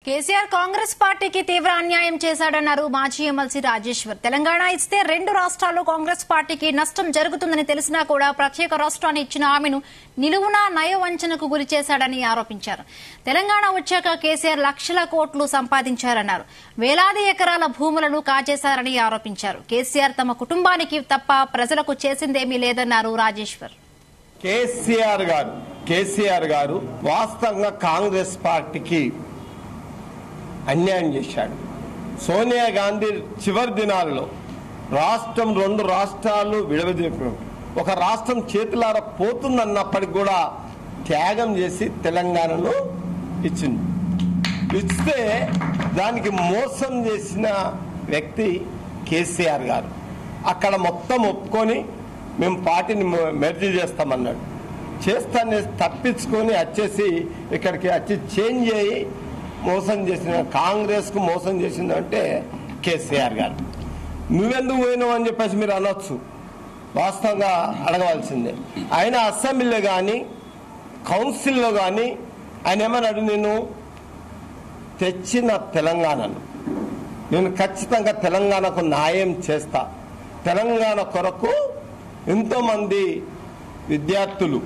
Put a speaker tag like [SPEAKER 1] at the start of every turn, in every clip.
[SPEAKER 1] కేసీఆర్ కాంగ్రెస్ పార్టీకి తీవ్ర అన్యాయం చేశాడన్నారు మాజీ ఎమ్మెల్సీ రాజేశ్వర్. తెలంగాణ ఇస్తే 2 రాష్ట్రాల్లో కాంగ్రెస్ పార్టీకి నష్టం జరుగుతుందని తెలిసినా కూడా ప్రత్యేక రాష్ట్రాన్ని ఇచ్చిన హామీను నిలువునా నయవంచనకు గురి చేశాడని ఆరోపించారు. తెలంగాణ వచ్చాక కేసీఆర్ లక్షల కోట్లు సంపాదించారన్నారు. వేలాది ఎకరాల భూములను కాజేశారని ఆరోపించారు. కేసీఆర్ తమ కుటుంబానికి తప్ప ప్రజలకు చేసిందేమీ లేదన్నారు రాజేశ్వర్.
[SPEAKER 2] కేసీఆర్ గారు వాస్తవంగా కాంగ్రెస్ పార్టీకి అన్యాయం చేశాడు. సోనియా గాంధీ చివరి దినాల్లో రాష్ట్రం 2 రాష్ట్రాలు విడవదీయడం, ఒక రాష్ట్రం చేతులార పోతుందన్నప్పటికి కూడా త్యాగం చేసి తెలంగాణను ఇస్తే దానికి మోసం చేసిన వ్యక్తి కేసీఆర్ గారు. అక్కడ మొత్తం ఒప్పుకొని మేము పార్టీని మెర్జీ చేస్తామన్నాడు. చేస్తానే తప్పించుకొని వచ్చేసి ఇక్కడికి వచ్చి చేంజ్ అయ్యి మోసం చేసిన కాంగ్రెస్ కు మోసం చేసిందంటే కేసీఆర్ గారు. నువ్వెందుకు పోయినావు అని చెప్పేసి మీరు అనొచ్చు, వాస్తవంగా అడగవలసిందే. ఆయన అసెంబ్లీలో కానీ కౌన్సిల్లో కానీ ఆయన ఏమన్నాడు, నేను తెచ్చిన తెలంగాణను నేను ఖచ్చితంగా తెలంగాణకు న్యాయం చేస్తా, తెలంగాణ కొరకు ఎంతో మంది విద్యార్థులు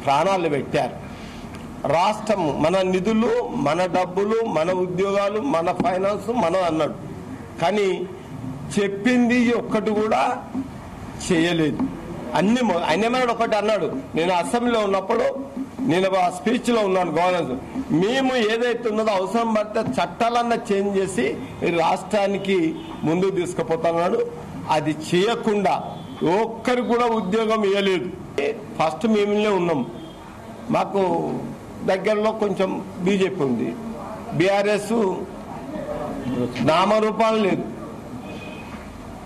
[SPEAKER 2] ప్రాణాలు పెట్టారు, రాష్ట్రం మన నిధులు మన డబ్బులు మన ఉద్యోగాలు మన ఫైనాన్స్ మనం అన్నాడు. కానీ చెప్పింది ఒక్కటి కూడా చేయలేదు. ఆయన ఏమన్నాడు, ఒకటి అన్నాడు, నేను అసెంబ్లీలో ఉన్నప్పుడు నేను ఆ స్పీచ్ లో ఉన్నాను, గవర్నర్ మేము ఏదైతే ఉన్నదో అవసరం పడితే చట్టాలన్నా చేంజ్ చేసి ఈ రాష్ట్రానికి ముందుకు తీసుకుపోతున్నాడు. అది చేయకుండా ఒక్కరికి కూడా ఉద్యోగం ఇవ్వలేదు. ఫస్ట్ మేములే ఉన్నాం, మాకు దగ్గరలో కొంచెం బీజేపీ ఉంది, బీఆర్ఎస్ నామరూపాలు లేదు.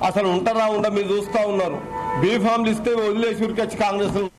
[SPEAKER 2] అసలు ఉంటారా ఉండ మీరు చూస్తా ఉన్నారు. బీఫామ్లు ఇస్తే వదిలేసి ఉరికొచ్చి కాంగ్రెస్